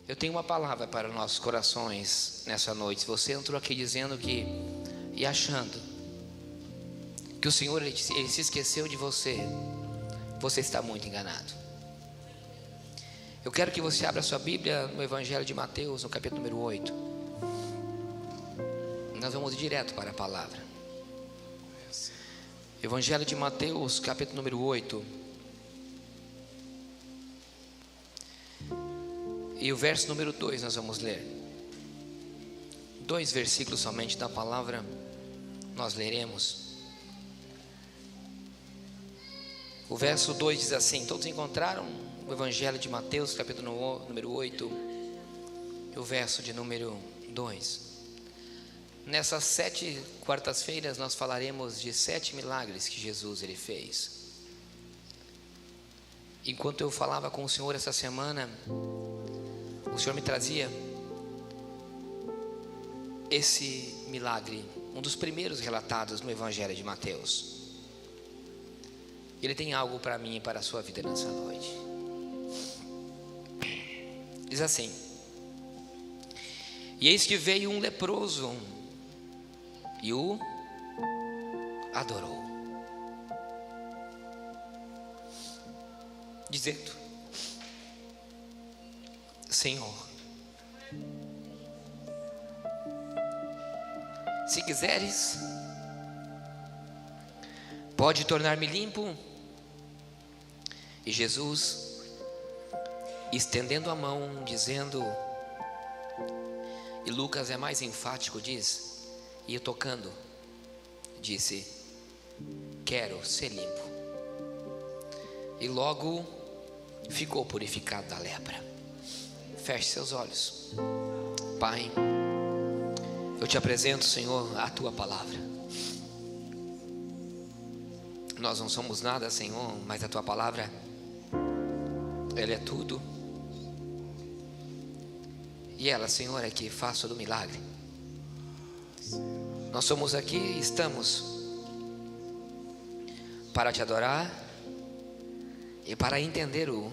Eu tenho uma palavra para nossos corações nessa noite. Se você entrou aqui dizendo que e achando que o Senhor ele se esqueceu de você, você está muito enganado. Eu quero que você abra sua Bíblia no Evangelho de Mateus, no capítulo número 8. Nós vamos direto para a palavra. Evangelho de Mateus, capítulo número 8. E o verso número 2 nós vamos ler. 2 versículos somente da palavra nós leremos. O verso 2 diz assim: todos encontraram o Evangelho de Mateus, capítulo número 8, e o verso de número 2. Nessas 7 quartas-feiras nós falaremos de 7 milagres que Jesus ele fez. Enquanto eu falava com o Senhor essa semana, o Senhor me trazia esse milagre, um dos primeiros relatados no Evangelho de Mateus. Ele tem algo para mim e para a sua vida nessa noite. Diz assim: e eis que veio um leproso e o adorou, dizendo: Senhor, se quiseres, pode tornar-me limpo. E Jesus, estendendo a mão, dizendo, e Lucas é mais enfático, diz, e tocando, disse: quero ser limpo. E logo ficou purificado da lepra. Feche seus olhos. Pai, eu te apresento, Senhor, a tua palavra. Nós não somos nada, Senhor, mas a tua palavra, ela é tudo. E ela, Senhor, é que faz todo o milagre. Nós somos aqui, estamos para te adorar e para entender o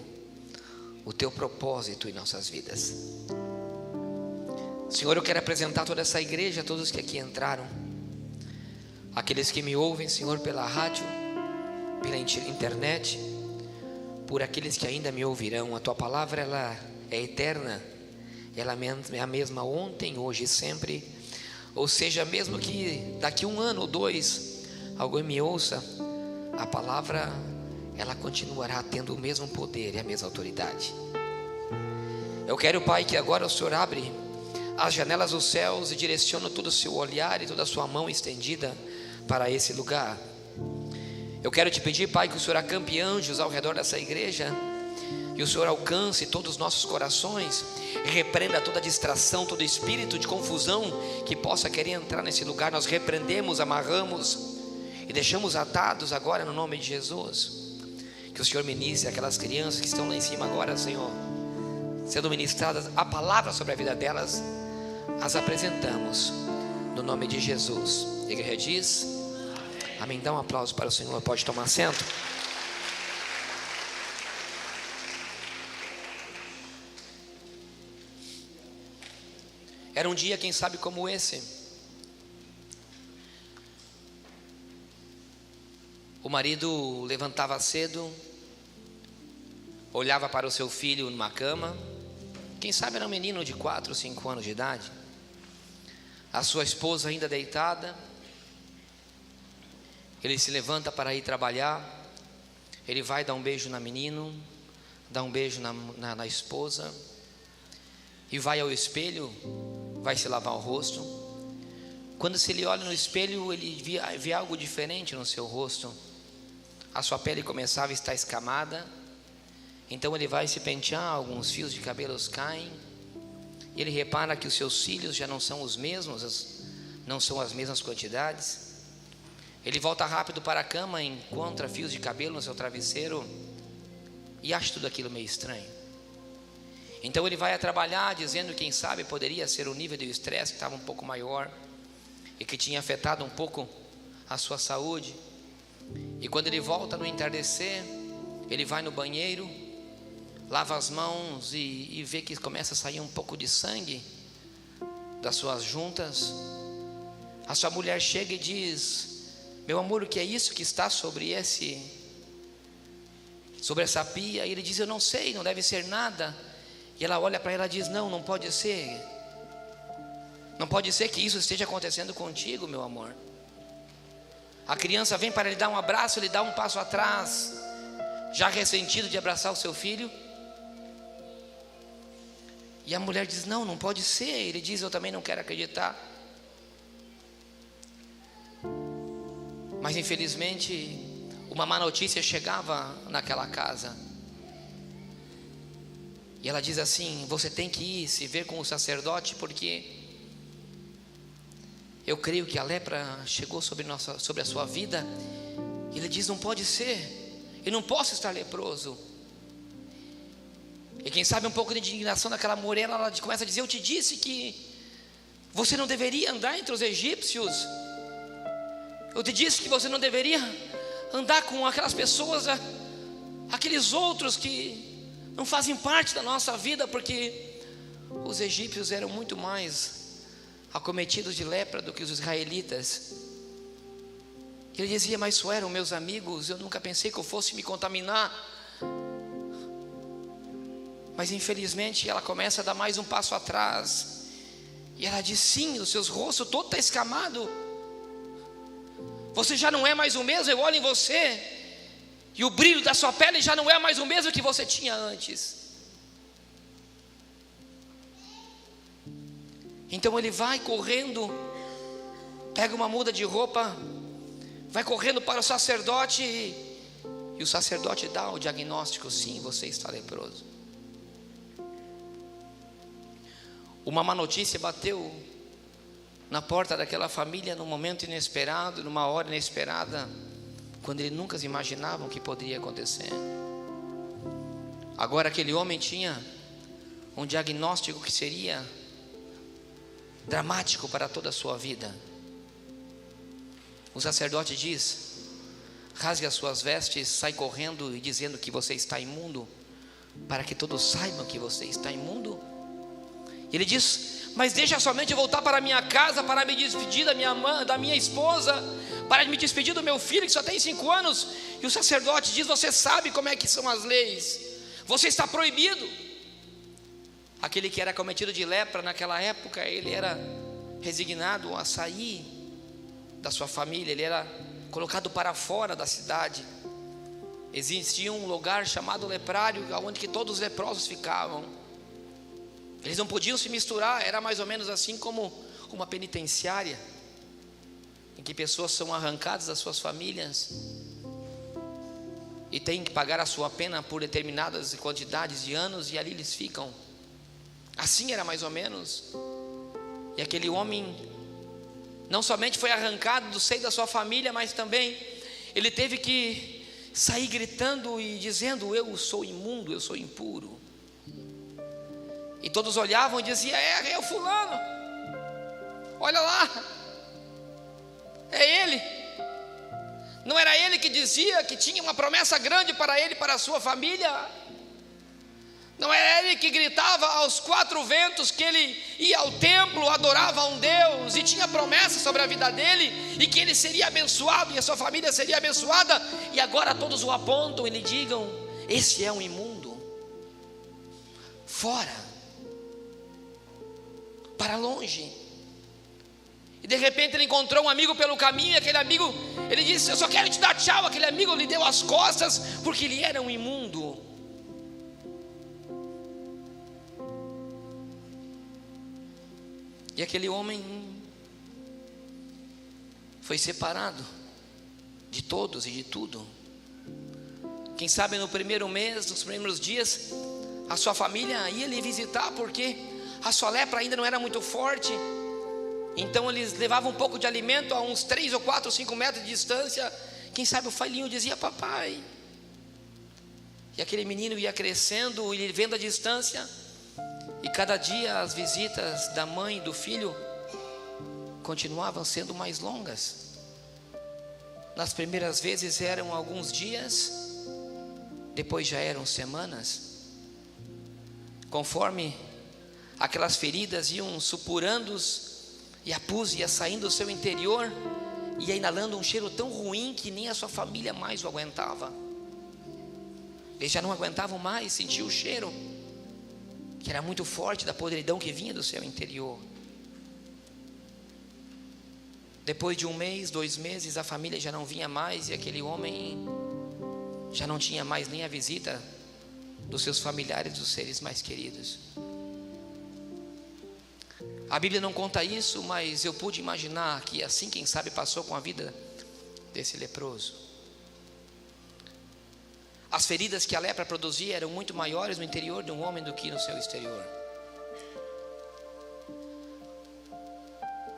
teu propósito em nossas vidas. Senhor, eu quero apresentar toda essa igreja, todos que aqui entraram, aqueles que me ouvem, Senhor, pela rádio, pela internet, por aqueles que ainda me ouvirão. A tua palavra, ela é eterna, ela é a mesma ontem, hoje e sempre. Ou seja, mesmo que daqui 1 ano ou 2 alguém me ouça, a palavra, ela continuará tendo o mesmo poder e a mesma autoridade. Eu quero, Pai, que agora o Senhor abre as janelas dos céus e direciona todo o seu olhar e toda a sua mão estendida para esse lugar. Eu quero te pedir, Pai, que o Senhor acampe anjos ao redor dessa igreja, e o Senhor alcance todos os nossos corações, e repreenda toda distração, todo espírito de confusão que possa querer entrar nesse lugar. Nós repreendemos, amarramos e deixamos atados agora no nome de Jesus. Que o Senhor ministre aquelas crianças que estão lá em cima agora, Senhor, sendo ministradas a palavra sobre a vida delas, as apresentamos no nome de Jesus. A igreja diz amém. Dá um aplauso para o Senhor, pode tomar assento. Era um dia, quem sabe, como esse. O marido levantava cedo, olhava para o seu filho numa cama. Quem sabe era um menino de 4 ou 5 anos de idade. A sua esposa ainda deitada. Ele se levanta para ir trabalhar. Ele vai dar um beijo no menino, dá um beijo na esposa, e vai ao espelho, vai se lavar o rosto. Quando ele olha no espelho, ele vê algo diferente no seu rosto. A sua pele começava a estar escamada. Então ele vai se pentear, alguns fios de cabelos caem, e ele repara que os seus cílios já não são os mesmos, não são as mesmas quantidades. Ele volta rápido para a cama, encontra fios de cabelo no seu travesseiro e acha tudo aquilo meio estranho. Então ele vai a trabalhar, dizendo, quem sabe poderia ser o nível de estresse que estava um pouco maior e que tinha afetado um pouco a sua saúde. E quando ele volta no entardecer, ele vai no banheiro, lava as mãos e vê que começa a sair um pouco de sangue das suas juntas. A sua mulher chega e diz: meu amor, o que é isso que está sobre essa pia? E ele diz: eu não sei, não deve ser nada. E ela olha para ela e diz: não pode ser. Não pode ser que isso esteja acontecendo contigo, meu amor. A criança vem para lhe dar um abraço, ele dá um passo atrás, já ressentido de abraçar o seu filho. E a mulher diz: não pode ser. Ele diz: eu também não quero acreditar. Mas infelizmente uma má notícia chegava naquela casa. E ela diz assim: você tem que ir se ver com o sacerdote, porque eu creio que a lepra chegou sobre a sua vida. E ele diz: não pode ser, eu não posso estar leproso. E quem sabe um pouco de indignação daquela mulher, ela começa a dizer: eu te disse que você não deveria andar entre os egípcios. Eu te disse que você não deveria andar com aquelas pessoas, aqueles outros que não fazem parte da nossa vida, porque os egípcios eram muito mais acometidos de lepra do que os israelitas. Ele dizia: mas isso eram meus amigos, eu nunca pensei que eu fosse me contaminar. Mas infelizmente ela começa a dar mais um passo atrás, e ela diz: sim, o seu rosto todo está escamado, você já não é mais o mesmo. Eu olho em você e o brilho da sua pele já não é mais o mesmo que você tinha antes. Então ele vai correndo, pega uma muda de roupa, vai correndo para o sacerdote, e o sacerdote dá o diagnóstico: sim, você está leproso. Uma má notícia bateu na porta daquela família num momento inesperado, numa hora inesperada, quando eles nunca imaginavam que poderia acontecer. Agora aquele homem tinha um diagnóstico que seria dramático para toda a sua vida. O sacerdote diz: rasgue as suas vestes, sai correndo e dizendo que você está imundo, para que todos saibam que você está imundo. Ele diz: mas deixa somente eu voltar para a minha casa, para me despedir da minha mãe, da minha esposa, para me despedir do meu filho que só tem 5 anos. E o sacerdote diz: você sabe como é que são as leis, você está proibido. Aquele que era cometido de lepra naquela época, ele era resignado a sair da sua família, ele era colocado para fora da cidade. Existia um lugar chamado leprário, onde que todos os leprosos ficavam. Eles não podiam se misturar, era mais ou menos assim como uma penitenciária, em que pessoas são arrancadas das suas famílias e têm que pagar a sua pena por determinadas quantidades de anos, e ali eles ficam. Assim era mais ou menos. E aquele homem não somente foi arrancado do seio da sua família, mas também ele teve que sair gritando e dizendo: eu sou imundo, eu sou impuro. E todos olhavam e diziam: é o fulano, olha lá, é ele. Não era ele que dizia que tinha uma promessa grande para ele, para a sua família? Não era ele que gritava aos 4 ventos que ele ia ao templo, adorava a um Deus e tinha promessa sobre a vida dele, e que ele seria abençoado e a sua família seria abençoada? E agora todos o apontam e lhe digam: esse é um imundo, fora, para longe. E de repente ele encontrou um amigo pelo caminho, e aquele amigo, ele disse: eu só quero te dar tchau. Aquele amigo lhe deu as costas, porque ele era um imundo. E aquele homem foi separado de todos e de tudo. Quem sabe no primeiro mês, nos primeiros dias, a sua família ia lhe visitar, porque a sua lepra ainda não era muito forte. Então eles levavam um pouco de alimento a uns 3 ou 4 ou 5 metros de distância. Quem sabe o filhinho dizia: papai. E aquele menino ia crescendo e vendo a distância. E cada dia as visitas da mãe e do filho continuavam sendo mais longas. Nas primeiras vezes eram alguns dias, depois já eram semanas, conforme aquelas feridas iam supurando e a pus ia saindo do seu interior, ia inalando um cheiro tão ruim que nem a sua família mais o aguentava. Eles já não aguentavam mais sentir o cheiro, que era muito forte, da podridão que vinha do seu interior. Depois de 1 mês, 2 meses, a família já não vinha mais, e aquele homem já não tinha mais nem a visita dos seus familiares, dos seres mais queridos. A Bíblia não conta isso, mas eu pude imaginar que assim, quem sabe, passou com a vida desse leproso. As feridas que a lepra produzia eram muito maiores no interior de um homem do que no seu exterior,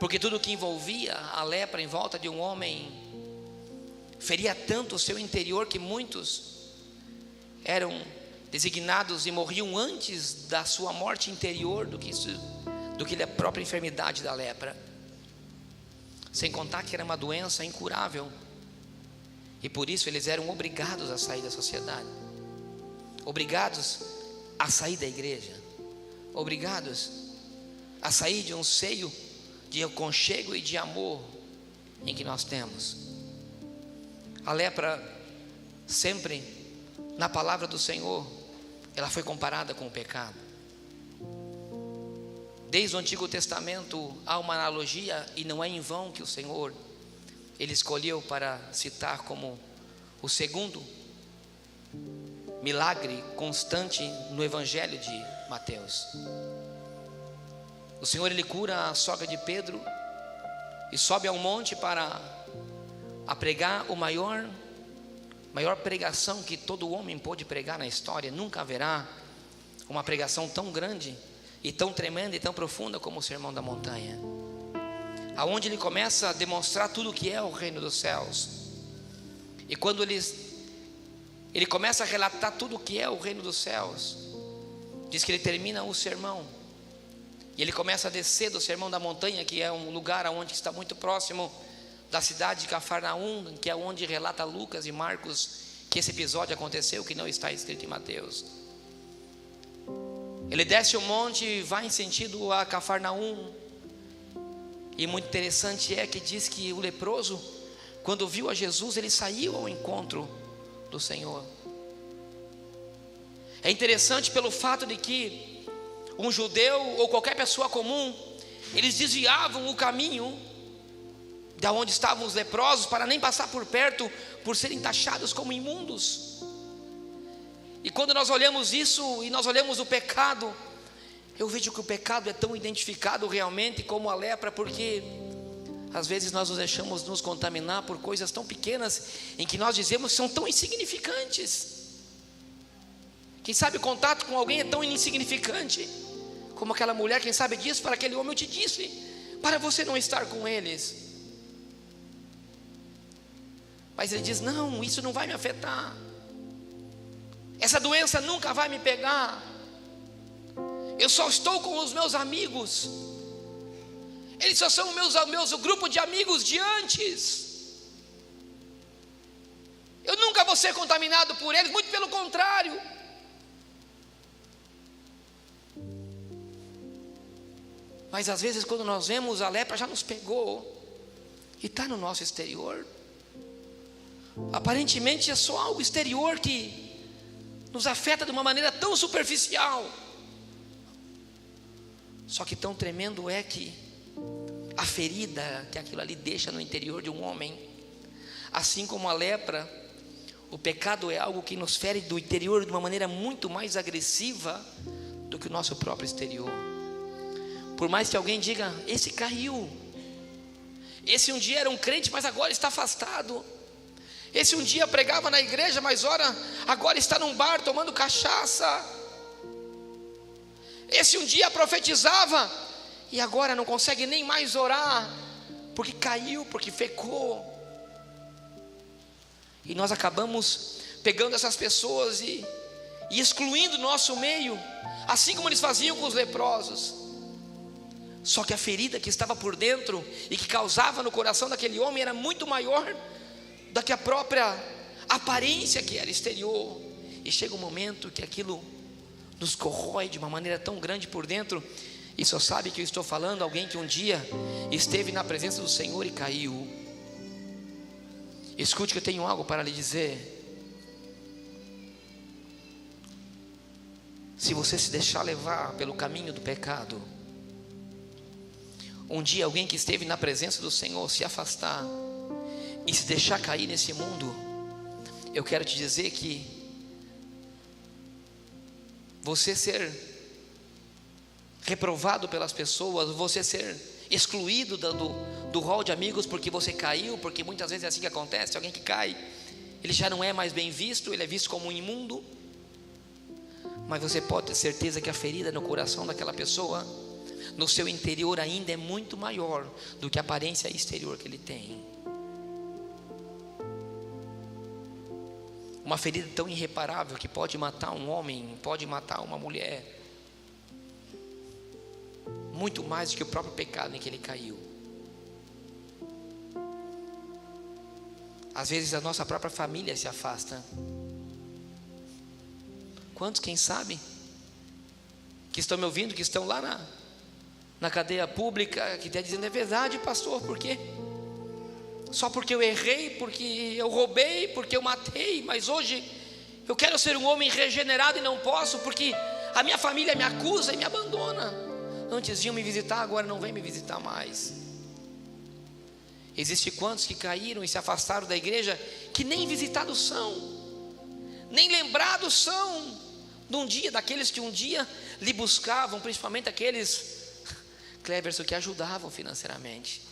porque tudo que envolvia a lepra em volta de um homem feria tanto o seu interior que muitos eram designados e morriam antes da sua morte interior do que a própria enfermidade da lepra. Sem contar que era uma doença incurável, e por isso eles eram obrigados a sair da sociedade, obrigados a sair da igreja, obrigados a sair de um seio de aconchego e de amor em que nós temos. A lepra, sempre na palavra do Senhor, ela foi comparada com o pecado. Desde o Antigo Testamento há uma analogia, e não é em vão que o Senhor Ele escolheu para citar como o segundo milagre constante no Evangelho de Mateus. O Senhor, Ele cura a sogra de Pedro e sobe ao monte para pregar a maior pregação que todo homem pôde pregar na história. Nunca haverá uma pregação tão grande e tão tremenda e tão profunda como o Sermão da Montanha, aonde ele começa a demonstrar tudo o que é o reino dos céus. E quando ele começa a relatar tudo o que é o reino dos céus, diz que ele termina o sermão e ele começa a descer do Sermão da Montanha, que é um lugar onde está muito próximo da cidade de Cafarnaum, que é onde relata Lucas e Marcos que esse episódio aconteceu, que não está escrito em Mateus. Ele desce o monte e vai em sentido a Cafarnaum. E muito interessante é que diz que o leproso, quando viu a Jesus, ele saiu ao encontro do Senhor. É interessante pelo fato de que um judeu ou qualquer pessoa comum, eles desviavam o caminho da onde estavam os leprosos para nem passar por perto, por serem taxados como imundos. E quando nós olhamos isso e nós olhamos o pecado, eu vejo que o pecado é tão identificado realmente como a lepra, porque às vezes nós nos deixamos nos contaminar por coisas tão pequenas, em que nós dizemos que são tão insignificantes. Quem sabe o contato com alguém é tão insignificante, como aquela mulher, quem sabe disso, para aquele homem eu te disse, para você não estar com eles. Mas ele diz, não, isso não vai me afetar, essa doença nunca vai me pegar, eu só estou com os meus amigos, eles só são o grupo de amigos de antes, eu nunca vou ser contaminado por eles, muito pelo contrário. Mas às vezes quando nós vemos, a lepra já nos pegou e está no nosso exterior. Aparentemente é só algo exterior que nos afeta de uma maneira tão superficial. Só que tão tremendo é que a ferida que aquilo ali deixa no interior de um homem, assim como a lepra, o pecado é algo que nos fere do interior de uma maneira muito mais agressiva do que o nosso próprio exterior. Por mais que alguém diga, esse caiu, esse um dia era um crente, mas agora está afastado, esse um dia pregava na igreja, mas agora está num bar tomando cachaça, esse um dia profetizava e agora não consegue nem mais orar, porque caiu, porque pecou. E nós acabamos pegando essas pessoas e excluindo o nosso meio, assim como eles faziam com os leprosos. Só que a ferida que estava por dentro e que causava no coração daquele homem era muito maior do que a própria aparência que era exterior. E chega um momento que aquilo nos corrói de uma maneira tão grande por dentro. E só sabe que eu estou falando alguém que um dia esteve na presença do Senhor e caiu. Escute que eu tenho algo para lhe dizer. Se você se deixar levar pelo caminho do pecado, um dia alguém que esteve na presença do Senhor se afastar e se deixar cair nesse mundo, eu quero te dizer que você ser reprovado pelas pessoas, você ser excluído do rol de amigos porque você caiu, porque muitas vezes é assim que acontece. Alguém que cai, ele já não é mais bem visto, ele é visto como um imundo. Mas você pode ter certeza que a ferida no coração daquela pessoa, no seu interior ainda é muito maior do que a aparência exterior que ele tem. Uma ferida tão irreparável que pode matar um homem, pode matar uma mulher, muito mais do que o próprio pecado em que ele caiu. Às vezes a nossa própria família se afasta. Quantos, quem sabe, que estão me ouvindo, que estão lá na cadeia pública, que estão dizendo: é verdade, pastor, por quê? Só porque eu errei, porque eu roubei, porque eu matei, mas hoje eu quero ser um homem regenerado e não posso, porque a minha família me acusa e me abandona. Antes vinham me visitar, agora não vem me visitar mais. Existem quantos que caíram e se afastaram da igreja, que nem visitados são, nem lembrados são de um dia, daqueles que um dia lhe buscavam, principalmente aqueles, Cleverson, que ajudavam financeiramente.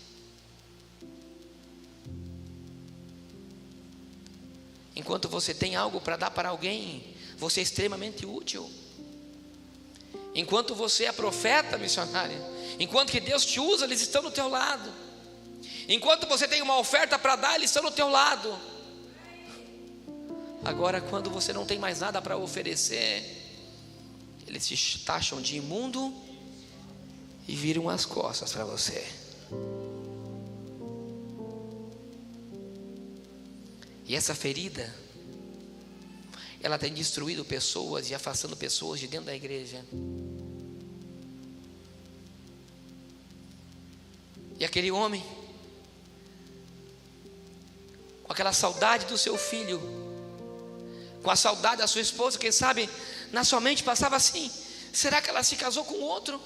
Enquanto você tem algo para dar para alguém, você é extremamente útil. Enquanto você é profeta, missionária, enquanto que Deus te usa, eles estão do teu lado. Enquanto você tem uma oferta para dar, eles estão do teu lado. Agora, quando você não tem mais nada para oferecer, eles te taxam de imundo e viram as costas para você. E essa ferida, ela tem destruído pessoas e afastando pessoas de dentro da igreja. E aquele homem, com aquela saudade do seu filho, com a saudade da sua esposa, quem sabe na sua mente passava assim: será que ela se casou com outro?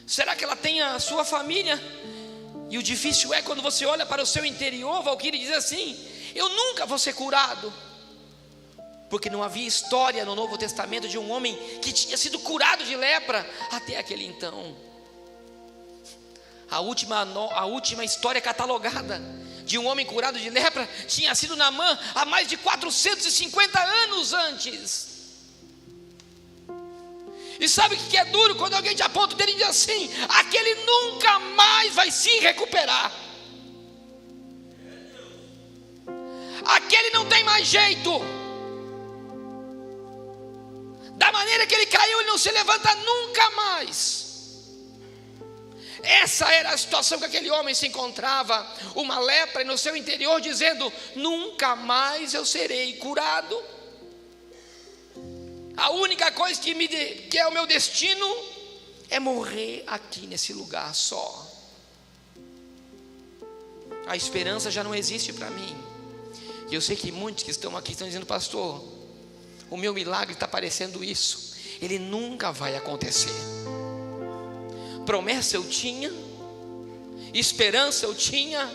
Será que ela tem a sua família? E o difícil é quando você olha para o seu interior, Valquíria, e diz assim: eu nunca vou ser curado. Porque não havia história no Novo Testamento de um homem que tinha sido curado de lepra até aquele então. A última história catalogada de um homem curado de lepra tinha sido Naamã há mais de 450 anos antes. E sabe o que é duro? Quando alguém te aponta o dedo e diz assim: aquele nunca mais vai se recuperar, aquele não tem mais jeito, da maneira que ele caiu, ele não se levanta nunca mais. Essa era a situação que aquele homem se encontrava, uma lepra no seu interior, dizendo: nunca mais eu serei curado. A única coisa que é o meu destino é morrer aqui nesse lugar só. A esperança já não existe para mim. E eu sei que muitos que estão aqui estão dizendo: pastor, o meu milagre está parecendo isso, ele nunca vai acontecer. Promessa eu tinha, esperança eu tinha,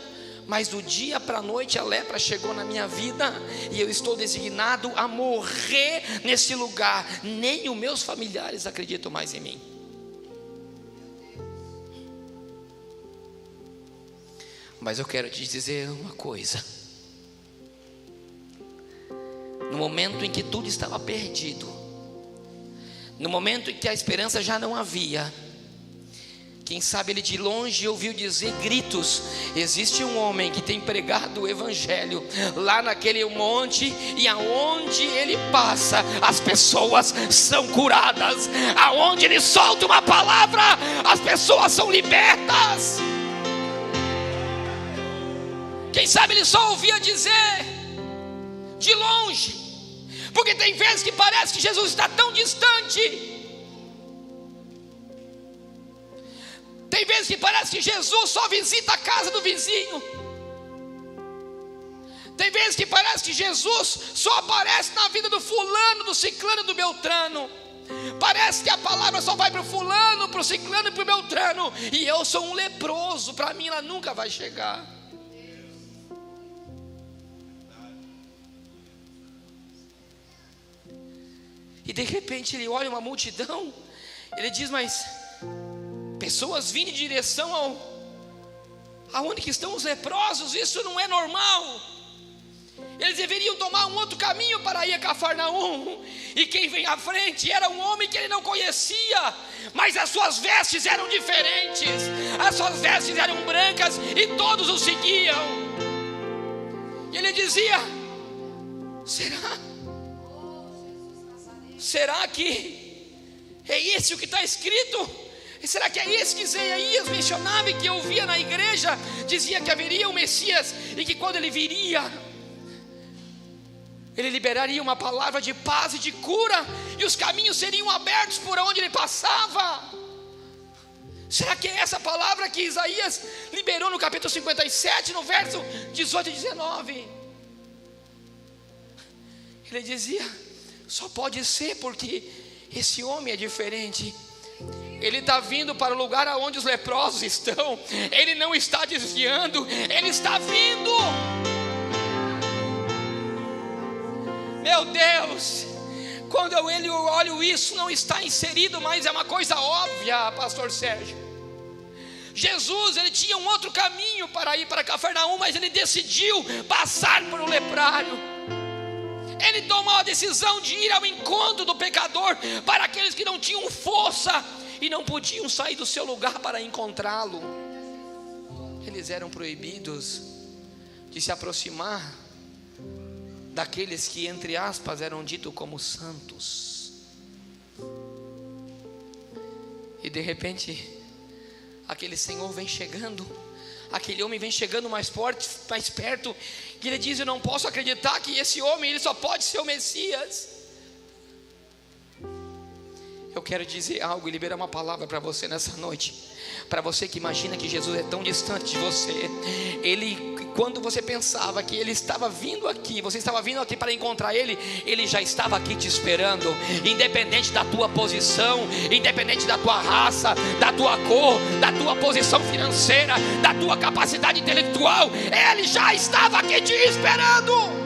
mas do dia para a noite a lepra chegou na minha vida e eu estou designado a morrer nesse lugar. Nem os meus familiares acreditam mais em mim. Mas eu quero te dizer uma coisa: no momento em que tudo estava perdido, no momento em que a esperança já não havia, quem sabe ele de longe ouviu dizer gritos: existe um homem que tem pregado o evangelho lá naquele monte, e aonde ele passa as pessoas são curadas, aonde ele solta uma palavra as pessoas são libertas. Quem sabe ele só ouvia dizer de longe, Porque tem vezes que parece que Jesus está tão distante. Tem vezes que parece que Jesus só visita a casa do vizinho. Tem vezes que parece que Jesus só aparece na vida do fulano, do ciclano, do beltrano. Parece que a palavra só vai para o fulano, para o ciclano e para o beltrano. E eu sou um leproso, para mim ela nunca vai chegar. E de repente ele olha uma multidão. Ele diz, mas pessoas vindo em direção aonde que estão os leprosos, isso não é normal. Eles deveriam tomar um outro caminho para ir a Cafarnaum. E quem vem à frente era um homem que ele não conhecia, mas as suas vestes eram diferentes. As suas vestes eram brancas e todos o seguiam. E ele dizia, será que é esse o que está escrito? E será que é esse que Isaías mencionava e que eu via na igreja? Dizia que haveria um Messias e que quando ele viria, ele liberaria uma palavra de paz e de cura, e os caminhos seriam abertos por onde ele passava. Será que é essa palavra que Isaías liberou no capítulo 57, no verso 18 e 19? Ele dizia, só pode ser porque esse homem é diferente. Ele está vindo para o lugar aonde os leprosos estão. Ele não está desviando, ele está vindo. Meu Deus, quando eu olho isso, não está inserido, mas é uma coisa óbvia, pastor Sérgio. Jesus, ele tinha um outro caminho para ir para Cafarnaum, mas ele decidiu passar por um leprário. Ele tomou a decisão de ir ao encontro do pecador, para aqueles que não tinham força e não podiam sair do seu lugar para encontrá-lo. Eles eram proibidos de se aproximar daqueles que, entre aspas, eram ditos como santos. E de repente, aquele senhor vem chegando, aquele homem vem chegando mais forte, mais perto, e ele diz, eu não posso acreditar que esse homem, ele só pode ser o Messias. Eu quero dizer algo e liberar uma palavra para você nessa noite. Para você que imagina que Jesus é tão distante de você. Quando você pensava que ele estava vindo aqui, você estava vindo aqui para encontrar ele, ele já estava aqui te esperando. Independente da tua posição, independente da tua raça, da tua cor, da tua posição financeira, da tua capacidade intelectual, ele já estava aqui te esperando.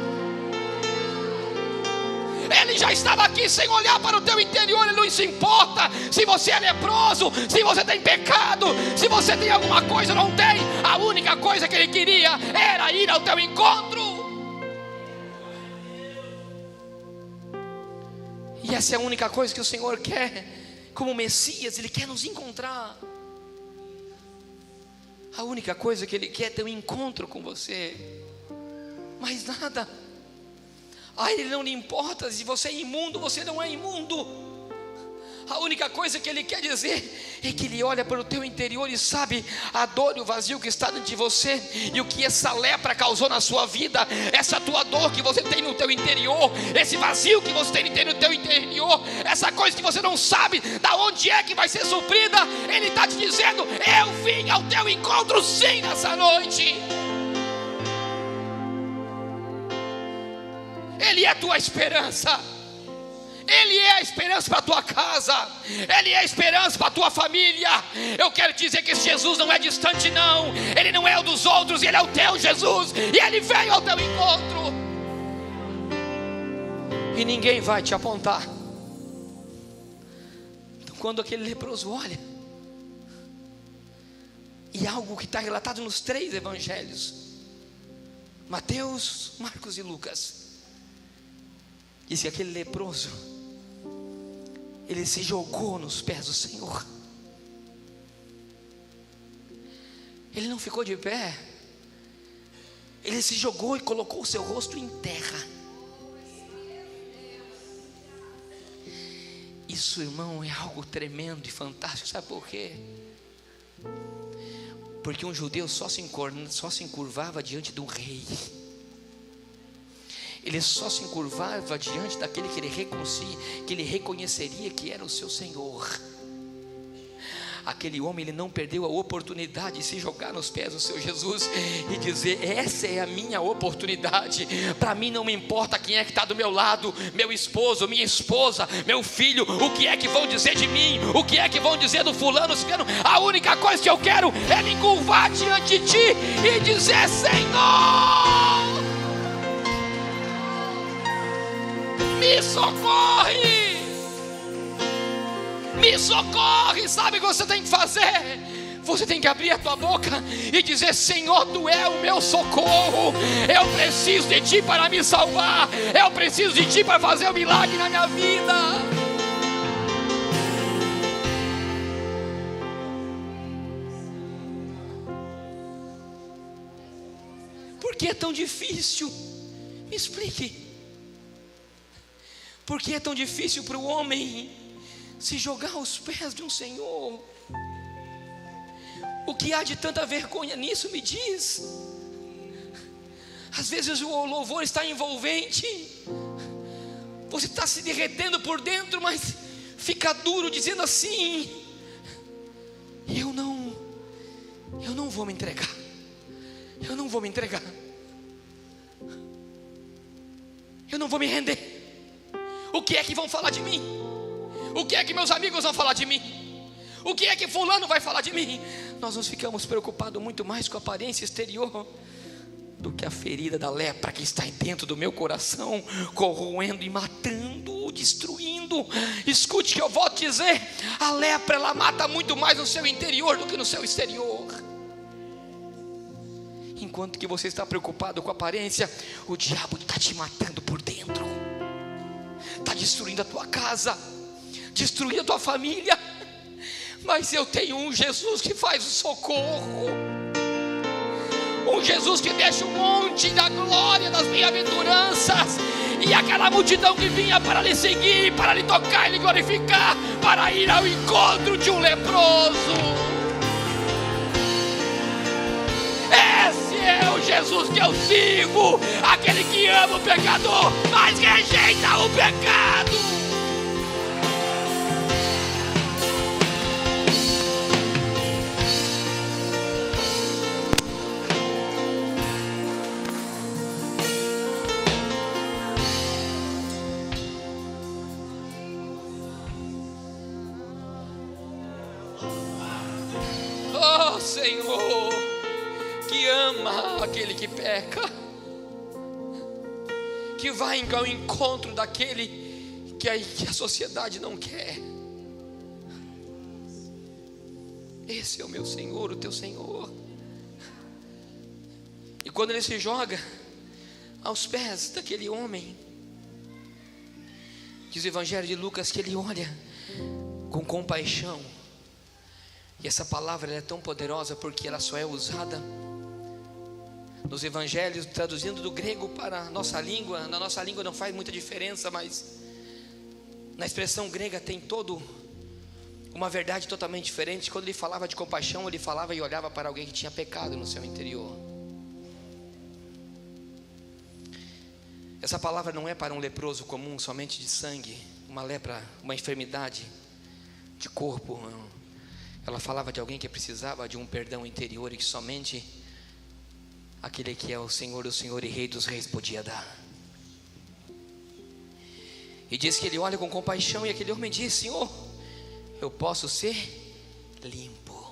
Ele já estava aqui sem olhar para o teu interior. Ele não se importa se você é leproso, se você tem pecado, se você tem alguma coisa ou não tem. A única coisa que ele queria era ir ao teu encontro. E essa é a única coisa que o Senhor quer. Como Messias, ele quer nos encontrar. A única coisa que ele quer é ter um encontro com você. Mais nada. Ele não lhe importa se você é imundo, você não é imundo. A única coisa que ele quer dizer é que ele olha para o teu interior e sabe a dor e o vazio que está dentro de você, e o que essa lepra causou na sua vida. Essa tua dor que você tem no teu interior, esse vazio que você tem no teu interior, essa coisa que você não sabe da onde é que vai ser suprida. Ele está te dizendo, eu vim ao teu encontro sim nessa noite. Ele é a tua esperança. Ele é a esperança para a tua casa. Ele é a esperança para a tua família. Eu quero dizer que esse Jesus não é distante não. Ele não é o dos outros, ele é o teu Jesus. E ele veio ao teu encontro. E ninguém vai te apontar. Então quando aquele leproso olha, e algo que está relatado nos 3 evangelhos, Mateus, Marcos e Lucas, diz que aquele leproso, ele se jogou nos pés do Senhor. Ele não ficou de pé. Ele se jogou e colocou o seu rosto em terra. Isso, irmão, é algo tremendo e fantástico. Sabe por quê? Porque um judeu só se encurvava diante de um rei. ele só se encurvava diante daquele que ele reconheceria que era o seu Senhor. Aquele homem, ele não perdeu a oportunidade de se jogar nos pés do seu Jesus e dizer: essa é a minha oportunidade. Para mim não me importa quem é que está do meu lado, meu esposo, minha esposa, meu filho, o que é que vão dizer de mim, o que é que vão dizer do fulano, ciclano. A única coisa que eu quero é me encurvar diante de ti e dizer: Senhor, me socorre. Me socorre. Sabe o que você tem que fazer? Você tem que abrir a tua boca e dizer: Senhor, tu é o meu socorro. Eu preciso de ti para me salvar. Eu preciso de ti para fazer um milagre na minha vida. Por que é tão difícil? Me explique. Por que é tão difícil para o homem se jogar aos pés de um Senhor? O que há de tanta vergonha nisso, me diz? Às vezes o louvor está envolvente, você está se derretendo por dentro, mas fica duro dizendo assim: eu não vou me entregar. Eu não vou me entregar. Eu não vou me render. O que é que vão falar de mim? O que é que meus amigos vão falar de mim? O que é que fulano vai falar de mim? Nós nos ficamos preocupados muito mais com a aparência exterior do que a ferida da lepra que está dentro do meu coração, corroendo e matando, destruindo. Escute que eu vou te dizer: a lepra, ela mata muito mais no seu interior do que no seu exterior. Enquanto que você está preocupado com a aparência, o diabo está te matando por dentro, está destruindo a tua casa, destruindo a tua família. Mas eu tenho um Jesus que faz o socorro, um Jesus que deixa um monte da glória, das bem-aventuranças, e aquela multidão que vinha para lhe seguir, para lhe tocar e lhe glorificar, para ir ao encontro de um leproso. Esse é o Jesus que eu sigo, aquele que ama o pecador, mas rejeita o pecado. Senhor, que ama aquele que peca, que vai ao encontro daquele que a sociedade não quer. Esse é o meu Senhor, o teu Senhor. E quando ele se joga aos pés daquele homem, diz o Evangelho de Lucas que ele olha com compaixão. E essa palavra é tão poderosa porque ela só é usada nos evangelhos, traduzindo do grego para a nossa língua. Na nossa língua não faz muita diferença, mas na expressão grega tem todo uma verdade totalmente diferente. Quando ele falava de compaixão, ele falava e olhava para alguém que tinha pecado no seu interior. Essa palavra não é para um leproso comum, somente de sangue, uma lepra, uma enfermidade de corpo. Ela falava de alguém que precisava de um perdão interior e que somente aquele que é o Senhor do Senhor e Rei dos Reis podia dar. E diz que ele olha com compaixão e aquele homem diz: Senhor, eu posso ser limpo.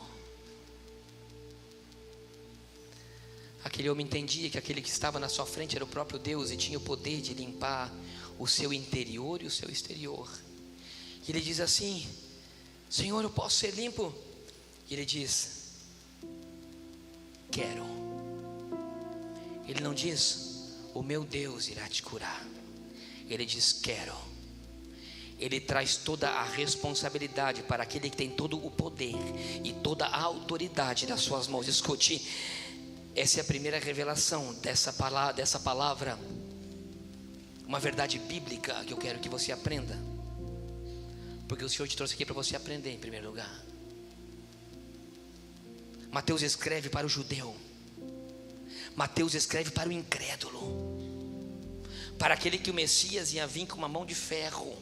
Aquele homem entendia que aquele que estava na sua frente era o próprio Deus e tinha o poder de limpar o seu interior e o seu exterior. E ele diz assim: Senhor, eu posso ser limpo? E ele diz: quero. Ele não diz: o meu Deus irá te curar. Ele diz: quero. Ele traz toda a responsabilidade para aquele que tem todo o poder e toda a autoridade nas suas mãos. Escute, essa é a primeira revelação dessa palavra, uma verdade bíblica que eu quero que você aprenda, porque o Senhor te trouxe aqui para você aprender em primeiro lugar. Mateus escreve para o judeu, Mateus escreve para o incrédulo, para aquele que o Messias ia vir com uma mão de ferro.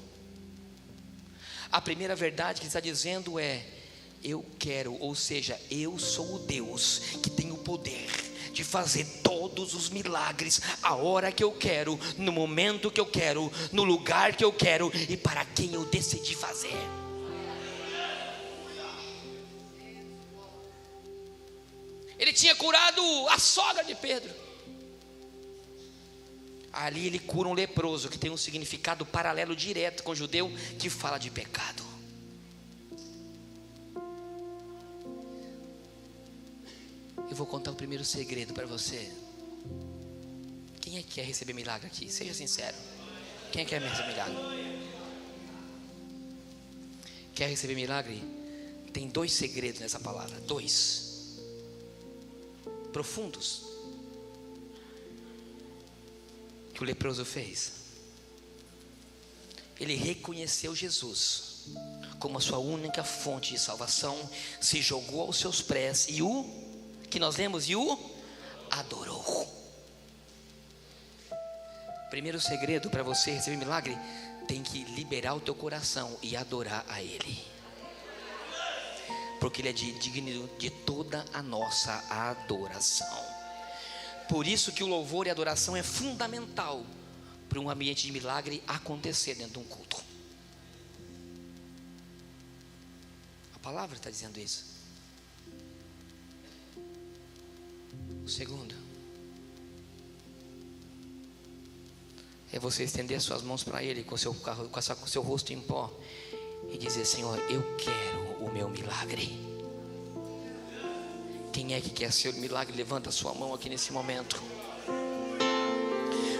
A primeira verdade que ele está dizendo é: eu quero, ou seja, eu sou o Deus que tem o poder de fazer todos os milagres a hora que eu quero, no momento que eu quero, no lugar que eu quero e para quem eu decidi fazer. Ele tinha curado a sogra de Pedro. Ali ele cura um leproso, que tem um significado paralelo direto com o judeu, que fala de pecado. Eu vou contar o primeiro segredo para você. Quem é que quer receber milagre aqui? Seja sincero. Quem é que quer receber milagre? Quer receber milagre? Tem 2 segredos nessa palavra. 2 profundos que o leproso fez. Ele reconheceu Jesus como a sua única fonte de salvação, se jogou aos seus pés e que nós lemos, e o adorou. Primeiro segredo para você receber milagre: tem que liberar o teu coração e adorar a Ele, porque Ele é digno de toda a nossa adoração. Por isso que o louvor e a adoração é fundamental para um ambiente de milagre acontecer dentro de um culto. A palavra está dizendo isso. O segundo é você estender suas mãos para Ele com o seu rosto em pó e dizer: Senhor, eu quero o meu milagre. Quem é que quer ser o milagre? Levanta a sua mão aqui nesse momento.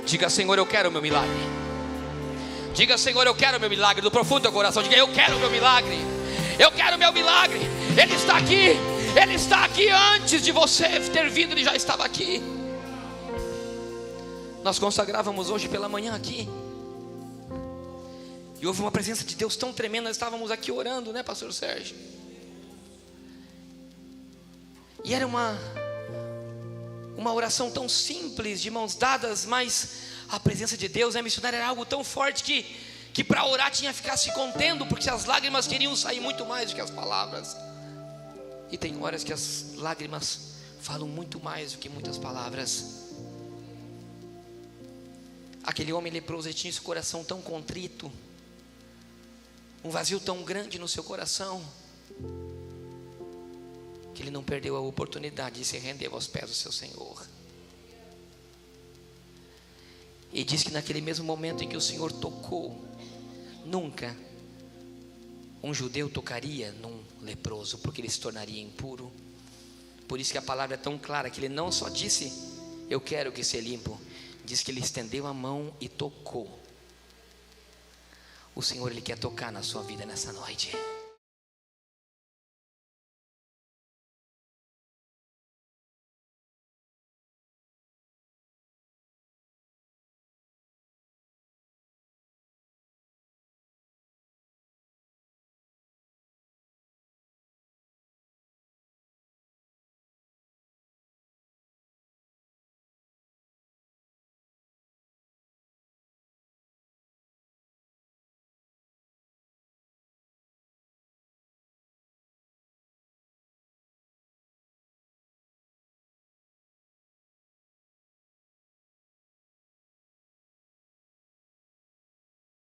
Diga: Senhor, eu quero o meu milagre. Diga: Senhor, eu quero o meu milagre. Do profundo do teu coração, diga: eu quero o meu milagre. Eu quero o meu milagre. Ele está aqui. Ele está aqui. Antes de você ter vindo, Ele já estava aqui. Nós consagrávamos hoje pela manhã aqui, e houve uma presença de Deus tão tremenda. Nós estávamos aqui orando, né, pastor Sérgio? E era uma oração tão simples, de mãos dadas, mas a presença de Deus, missionário, era algo tão forte que para orar tinha que ficar se contendo, porque as lágrimas queriam sair muito mais do que as palavras. E tem horas que as lágrimas falam muito mais do que muitas palavras. Aquele homem leproso, ele tinha esse coração tão contrito, um vazio tão grande no seu coração, que ele não perdeu a oportunidade de se render aos pés do seu Senhor. E diz que naquele mesmo momento em que o Senhor tocou, nunca um judeu tocaria num leproso, porque ele se tornaria impuro. Por isso que a palavra é tão clara, que ele não só disse: eu quero que seja limpo, diz que ele estendeu a mão e tocou. O Senhor, Ele quer tocar na sua vida nessa noite.